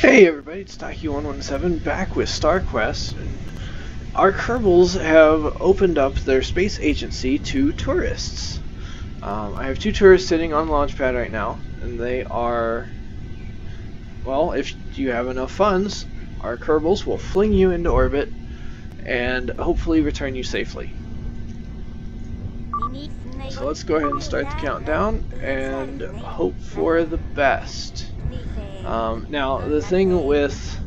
Hey everybody, it's Taki117 back with Star Quest. Our Kerbals have opened up their space agency to tourists. I have two tourists sitting on the launch pad right now, and they are, well, if you have enough funds, our Kerbals will fling you into orbit and hopefully return you safely. So let's go ahead and start the countdown and hope for the best. Now, the thing with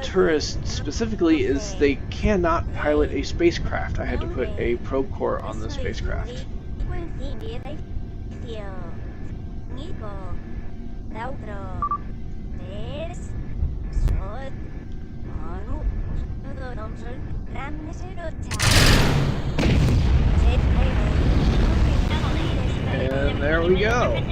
tourists specifically is they cannot pilot a spacecraft. I had to put a probe core on the spacecraft. And there we go.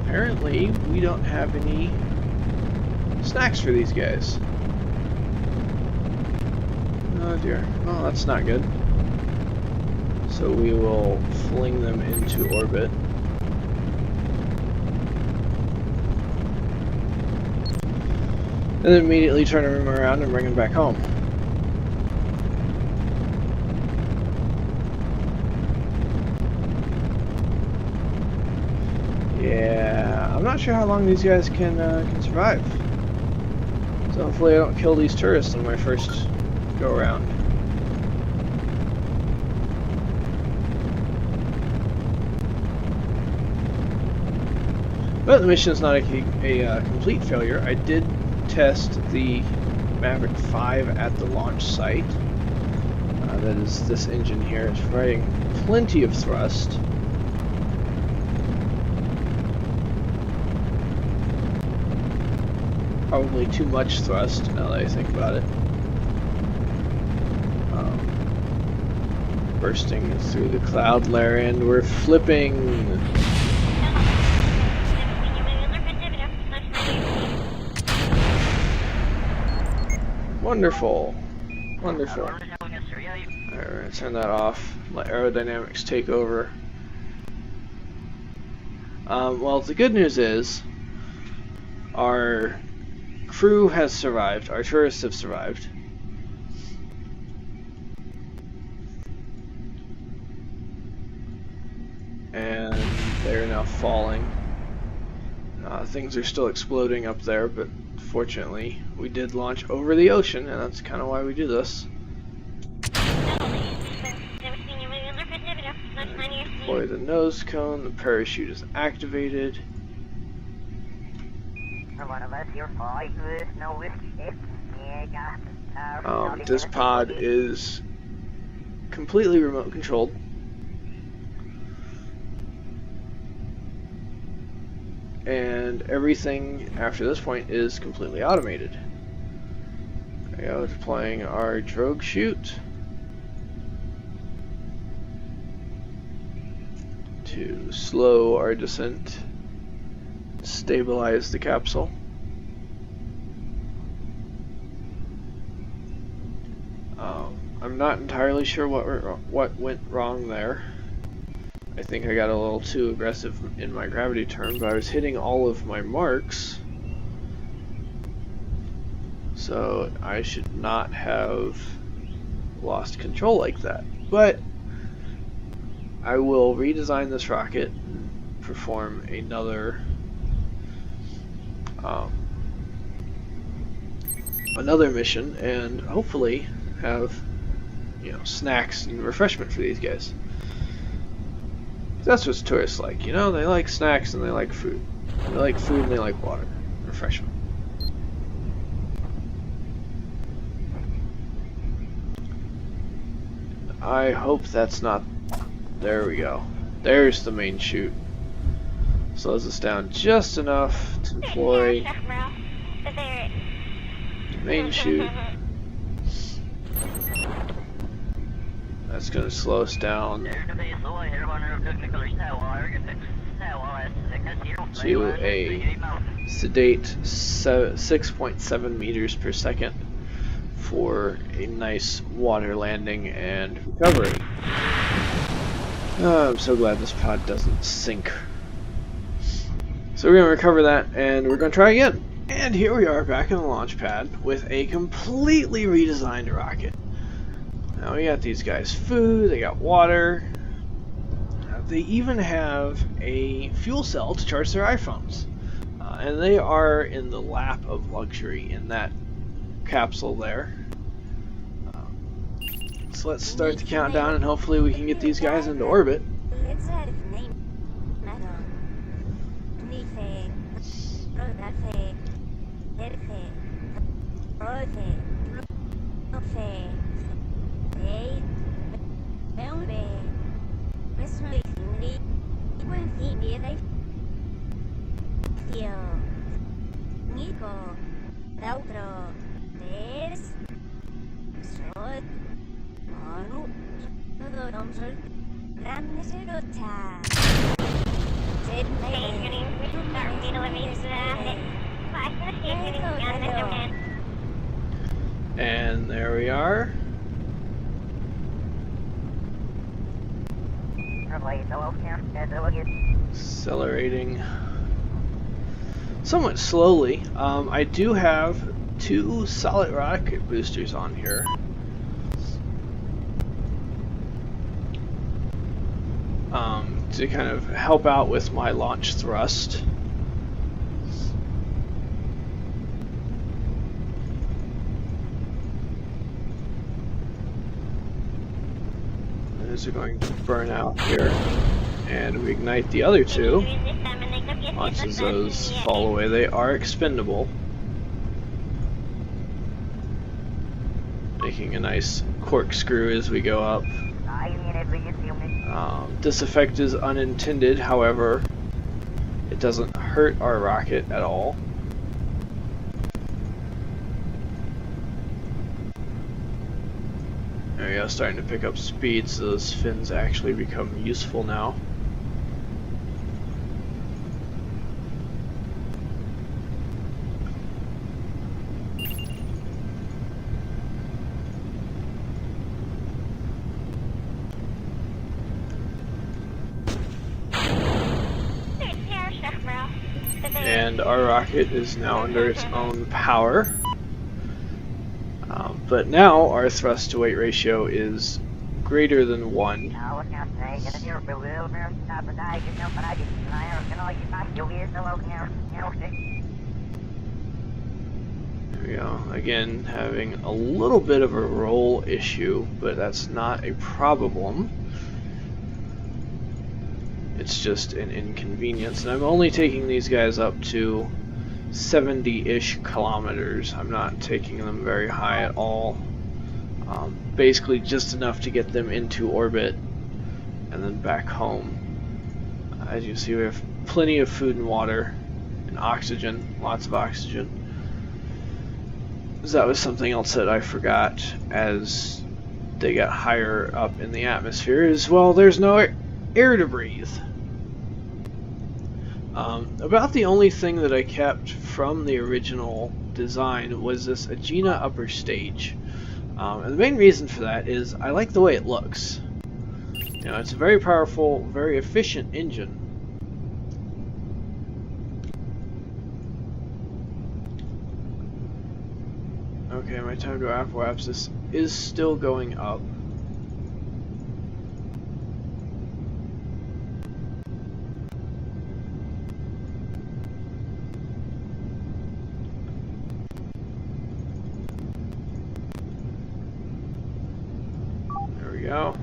Apparently, we don't have any snacks for these guys. Oh dear. Well, that's not good. So we will fling them into orbit. And then immediately turn them around and bring them back home. Yeah, I'm not sure how long these guys can survive. So hopefully I don't kill these tourists on my first go around. But the mission is not a complete failure. I did test the Maverick 5 at the launch site. That is this engine here. It's providing plenty of thrust. Probably too much thrust, now that I think about it. Bursting through the cloud layer, and we're flipping. Wonderful. Wonderful. Alright, we're going to turn that off. Let aerodynamics take over. Well, the good news is our crew has survived. Our tourists have survived. And they're now falling. Things are still exploding up there, but fortunately we did launch over the ocean, and that's kind of why we do this. Deploy the nose cone, the parachute is activated. This pod is completely remote controlled. And everything after this point is completely automated. There we go, deploying our drogue chute to slow our descent, stabilize the capsule. I'm not entirely sure what went wrong there. I think I got a little too aggressive in my gravity turn, but I was hitting all of my marks, so I should not have lost control like that. But I will redesign this rocket and perform another mission, and hopefully have, you know, snacks and refreshment for these guys. That's what tourists like, you know, they like snacks and they like food. They like food and they like water, refreshment. I hope that's not, there we go. There's the main chute. Slows us down just enough to deploy the main chute. That's going to slow us down to a sedate 6.7 meters per second for a nice water landing and recovery. I'm so glad this pod doesn't sink. So we're going to recover that, and we're going to try again. And here we are back in the launch pad with a completely redesigned rocket. Now we got these guys food, they got water. They even have a fuel cell to charge their iPhones. And they are in the lap of luxury in that capsule there. So let's start the countdown and hopefully we can get these guys into orbit. And there we are. Accelerating somewhat slowly. I do have 2 solid rocket boosters on here. To kind of help out with my launch thrust. These are going to burn out here, and we ignite the other 2. Much as those fall away, they are expendable, making a nice corkscrew as we go up. This effect is unintended, however, it doesn't hurt our rocket at all. There we go, starting to pick up speed, so those fins actually become useful now. And our rocket is now under its own power. But now our thrust to weight ratio is greater than 1. There we go. Again, having a little bit of a roll issue, but that's not a problem. It's just an inconvenience, and I'm only taking these guys up to 70-ish kilometers. I'm not taking them very high at all. Basically just enough to get them into orbit and then back home. As you see, we have plenty of food and water and oxygen, lots of oxygen. That was something else that I forgot as they got higher up in the atmosphere, is, well, there's no air to breathe. About the only thing that I kept from the original design was this Agena upper stage. And the main reason for that is I like the way it looks. You know, it's a very powerful, very efficient engine. Okay, my time to apoapsis is still going up. Go.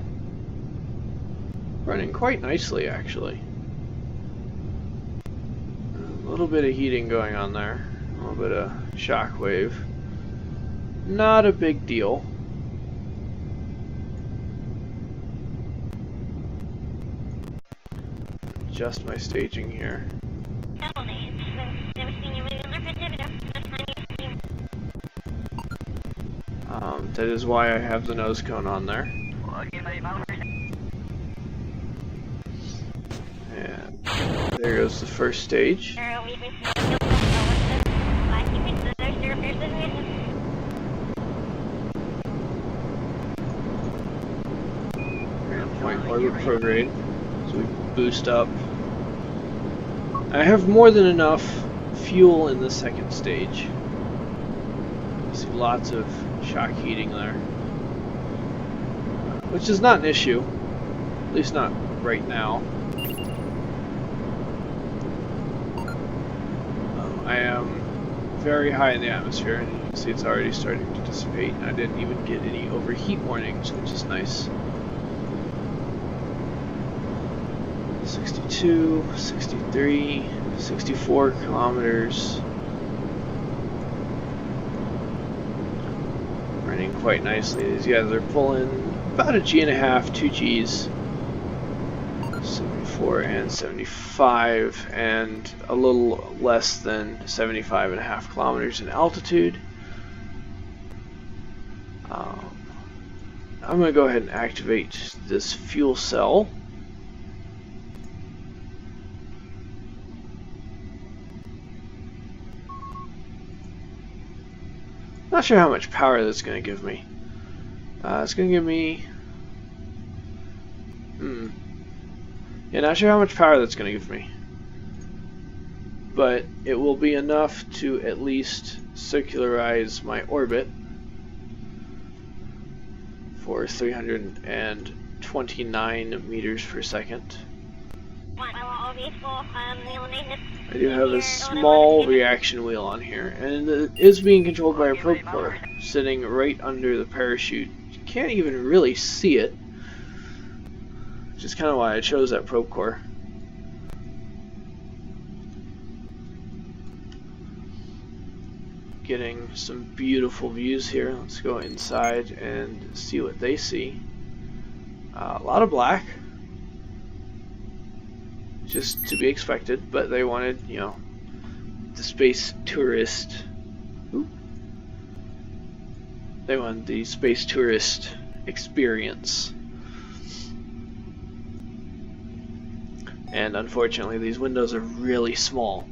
Running quite nicely, actually. A little bit of heating going on there. A little bit of shockwave. Not a big deal. Adjust my staging here. That is why I have the nose cone on there. And there goes the first stage. point orbit prograde, so we boost up. I have more than enough fuel in the second stage. I see lots of shock heating there, which is not an issue, at least not right now. I am very high in the atmosphere, and you can see it's already starting to dissipate. I didn't even get any overheat warnings, which is nice. 62, 63, 64 kilometers. Running quite nicely. These guys are pulling about a G1/2, 2 Gs. 74 and 75, and a little less than 75.5 kilometers in altitude. I'm going to go ahead and activate this fuel cell. Not sure how much power that's going to give me. It's going to give me... Yeah, not sure how much power that's going to give me. But it will be enough to at least circularize my orbit for 329 meters per second. I do have a small reaction wheel on here, and it is being controlled by a probe core sitting right under the parachute. You can't even really see it, which is kind of why I chose that probe core. Getting some beautiful views here. Let's go inside and see what they see. A lot of black, just to be expected, but they wanted, you know, the space tourist. They wanted the space tourist experience. And unfortunately, these windows are really small.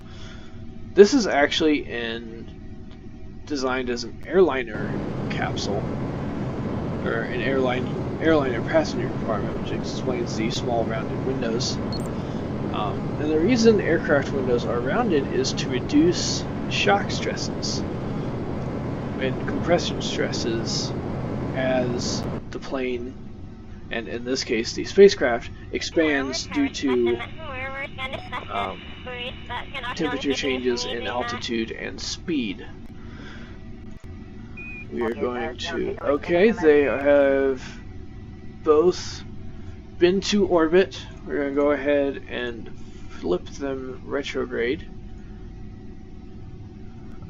This is actually designed as an airliner capsule, or an airliner passenger compartment, which explains the small rounded windows. And the reason aircraft windows are rounded is to reduce shock stresses and compression stresses as the plane, and in this case the spacecraft, expands due to temperature changes in altitude and speed. We are going to... Okay, they have both been to orbit. We're going to go ahead and flip them retrograde.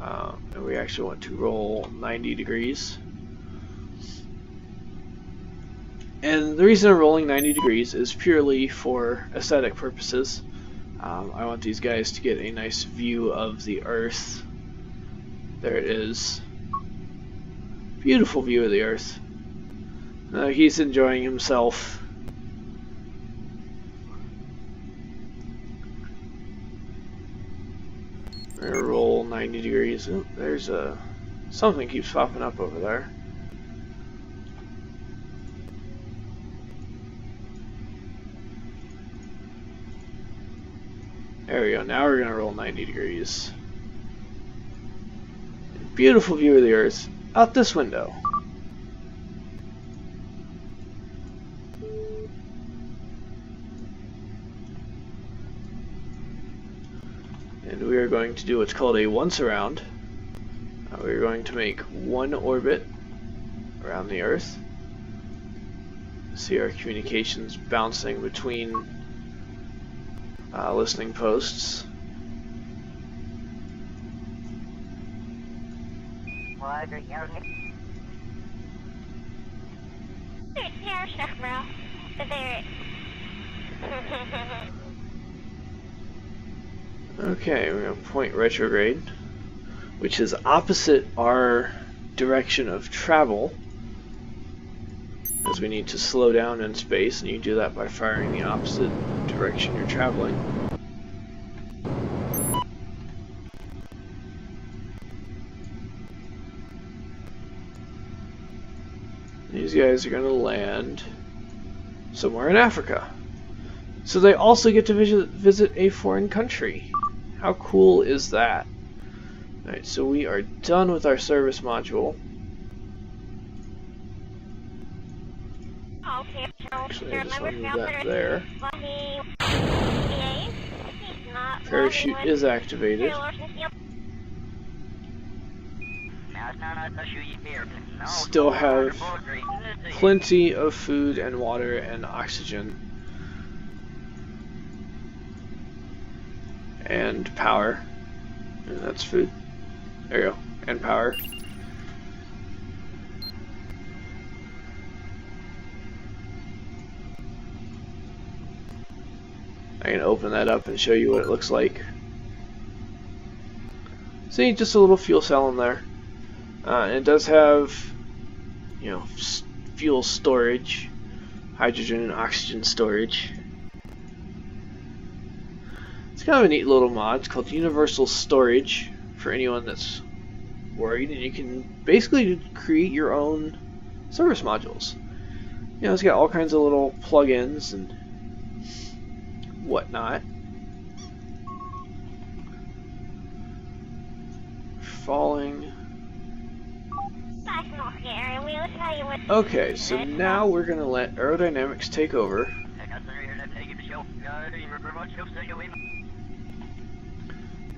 And we actually want to roll 90 degrees. And the reason I'm rolling 90 degrees is purely for aesthetic purposes. I want these guys to get a nice view of the Earth. There it is. Beautiful view of the Earth. He's enjoying himself. We're gonna roll 90 degrees. Oh, there's something keeps popping up over there. There we go. Now we're gonna roll 90 degrees. Beautiful view of the Earth out this window. And we are going to do what's called a once around. We're going to make one orbit around the Earth. See our communications bouncing between listening posts. Okay, we're going to point retrograde, which is opposite our direction of travel, as we need to slow down in space, and you do that by firing the opposite direction you're traveling. These guys are going to land somewhere in Africa. So they also get to visit a foreign country. How cool is that? Alright, so we are done with our service module. Actually, I just want to move that there. Parachute is activated. Still have plenty of food and water and oxygen. And power. And that's food. There you go. And power. I can open that up and show you what it looks like. See, just a little fuel cell in there. And it does have, you know, fuel storage, hydrogen and oxygen storage. It's kind of a neat little mod. It's called Universal Storage for anyone that's worried, and you can basically create your own service modules. You know, it's got all kinds of little plugins and whatnot. Falling. Okay, so now we're gonna let aerodynamics take over.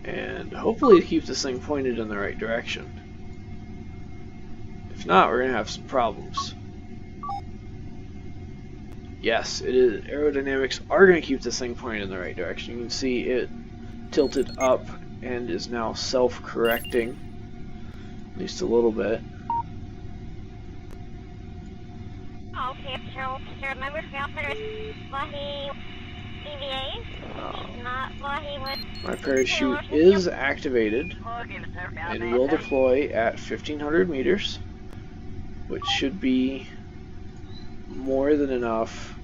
And hopefully keep this thing pointed in the right direction. If not, we're gonna have some problems. Yes, it is. Aerodynamics are gonna keep this thing pointed in the right direction. You can see it tilted up and is now self-correcting, at least a little bit. My parachute is activated and will deploy at 1500 meters, which should be more than enough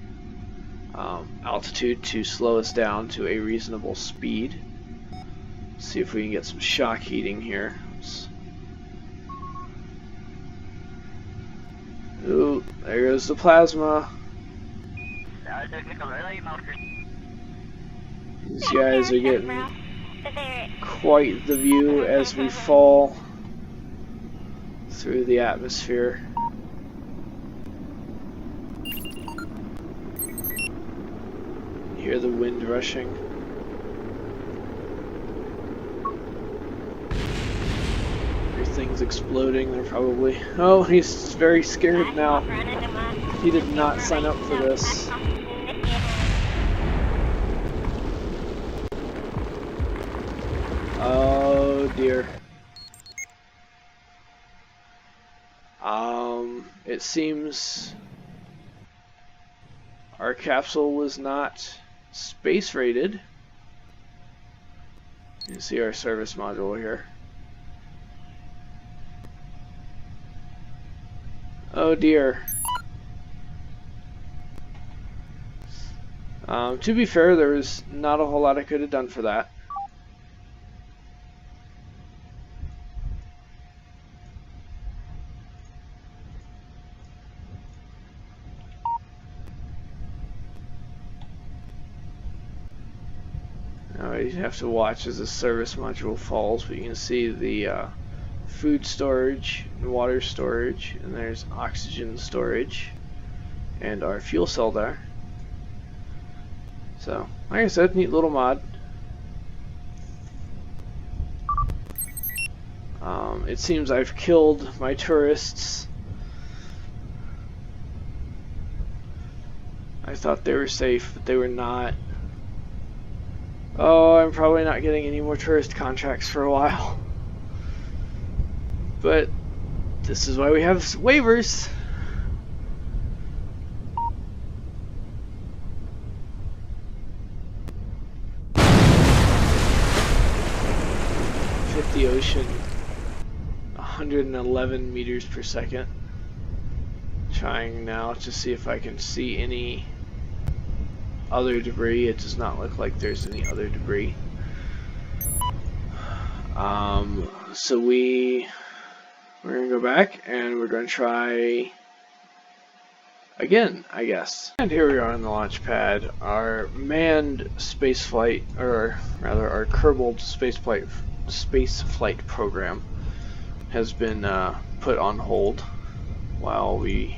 altitude to slow us down to a reasonable speed. Let's see if we can get some shock heating here. Ooh, there goes the plasma. These guys are getting quite the view as we fall through the atmosphere. You hear the wind rushing. Everything's exploding. They're probably... Oh, he's very scared now. He did not sign up for this. Oh dear. It seems our capsule was not space rated. You can see our service module here. Oh dear. To be fair, there was not a whole lot I could have done for that. Now you have to watch as the service module falls, but you can see the food storage and water storage, and there's oxygen storage and our fuel cell there. So, like I said, neat little mod. It seems I've killed my tourists. I thought they were safe, but they were not. Oh, I'm probably not getting any more tourist contracts for a while. But this is why we have waivers. Hit the ocean 111 meters per second. Trying now to see if I can see any other debris. It does not look like there's any other debris. So we're gonna go back and we're gonna try again, I guess. And here we are on the launch pad. Our manned space flight, or rather our Kerbal space flight program has been put on hold while we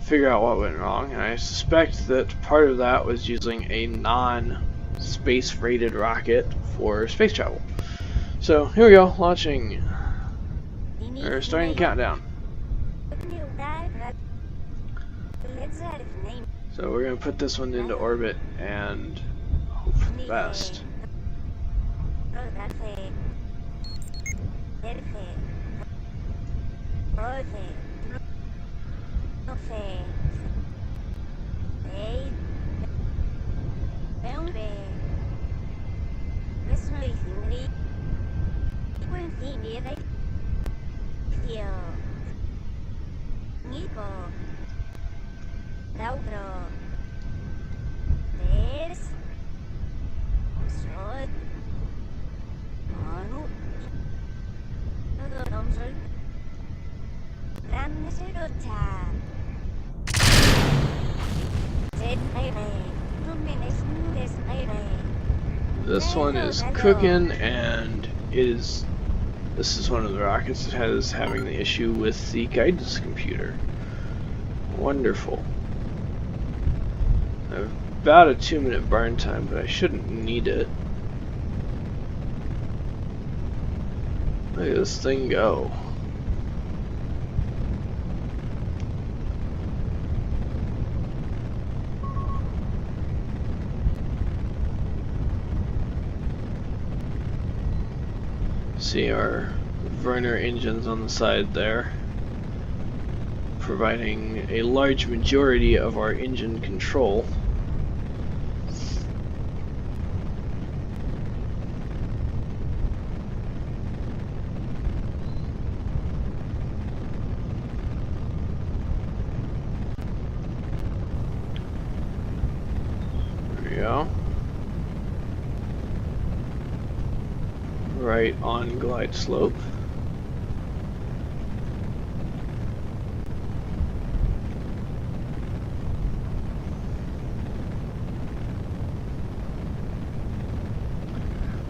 figure out what went wrong. And I suspect that part of that was using a non-space rated rocket for space travel. So here we go, launching. We're starting the countdown. So we're going to put this one into orbit and hope for the best. This one is cooking, and this is one of the rockets that is having the issue with the guidance computer. Wonderful. I have about a 2-minute burn time, but I shouldn't need it. Look at this thing go. See our Werner engines on the side there, providing a large majority of our engine control. There we go. Right on glide slope.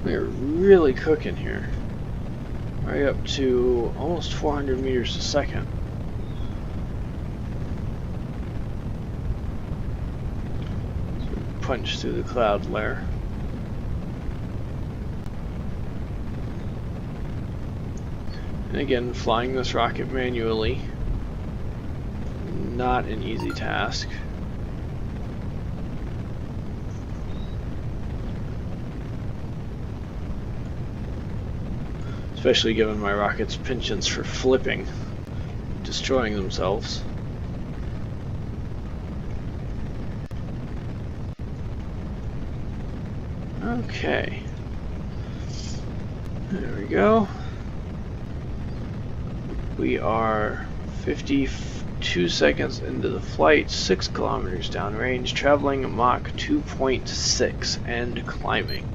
We're really cooking here. Right up to almost 400 meters a second. So we punch through the cloud layer. And again, flying this rocket manually, not an easy task. Especially given my rocket's penchants for flipping, destroying themselves. Okay. There we go. We are 52 seconds into the flight, 6 kilometers downrange, traveling Mach 2.6 and climbing.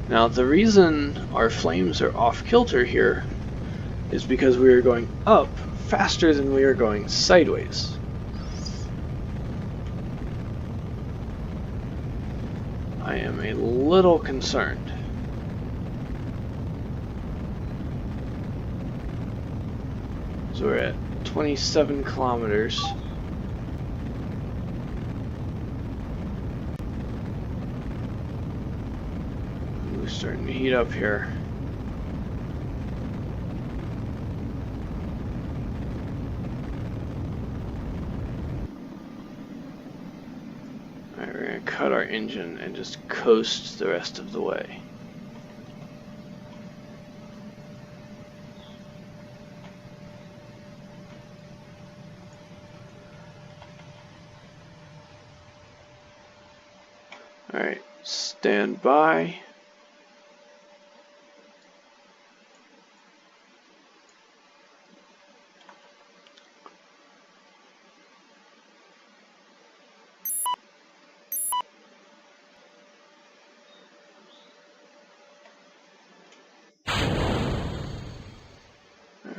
Now the reason our flames are off kilter here is because we are going up faster than we are going sideways. I am a little concerned. So we're at 27 kilometers. We're starting to heat up here. Alright, we're going to cut our engine and just coast the rest of the way. Alright, stand by.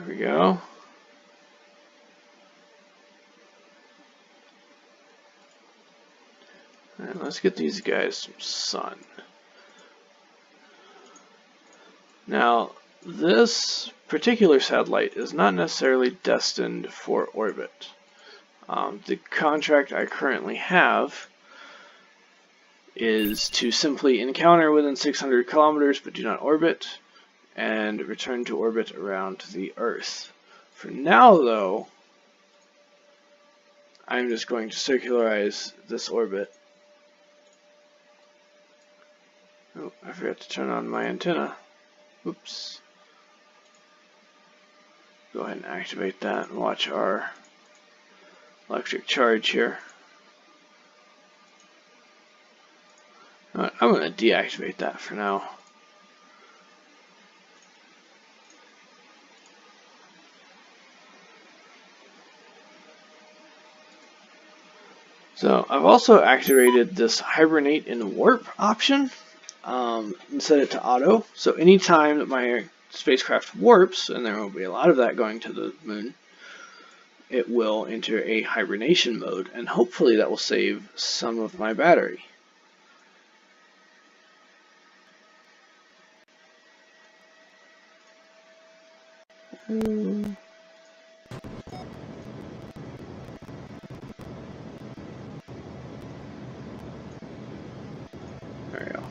we go. And let's get these guys some sun. Now, this particular satellite is not necessarily destined for orbit. The contract I currently have is to simply encounter within 600 kilometers but do not orbit, and return to orbit around the Earth. For now, though, I'm just going to circularize this orbit. Oh, I forgot to turn on my antenna. Oops. Go ahead and activate that and watch our electric charge here. I'm going to deactivate that for now. So I've also activated this hibernate and warp option and set it to auto. So anytime that my spacecraft warps, and there will be a lot of that going to the moon, it will enter a hibernation mode, and hopefully that will save some of my battery. There we go.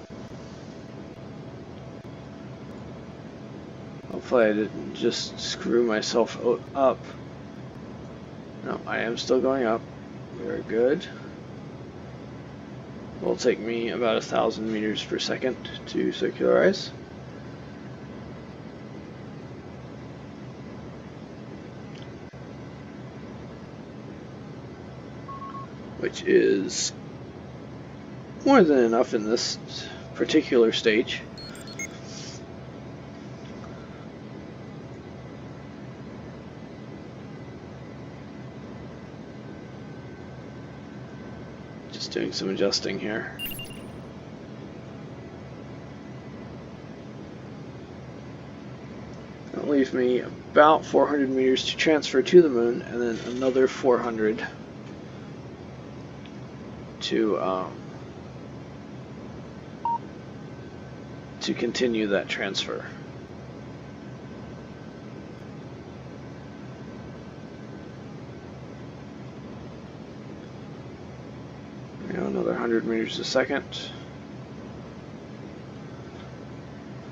Hopefully I didn't just screw myself up. No, I am still going up. Very good. It'll take me about 1,000 meters per second to circularize. Which is more than enough in this particular stage. Just doing some adjusting here. That'll leave me about 400 meters to transfer to the moon, and then another 400 to continue that transfer. Another 100 meters a second.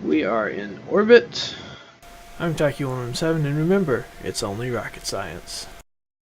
We are in orbit. I'm Taki117, and remember, it's only rocket science.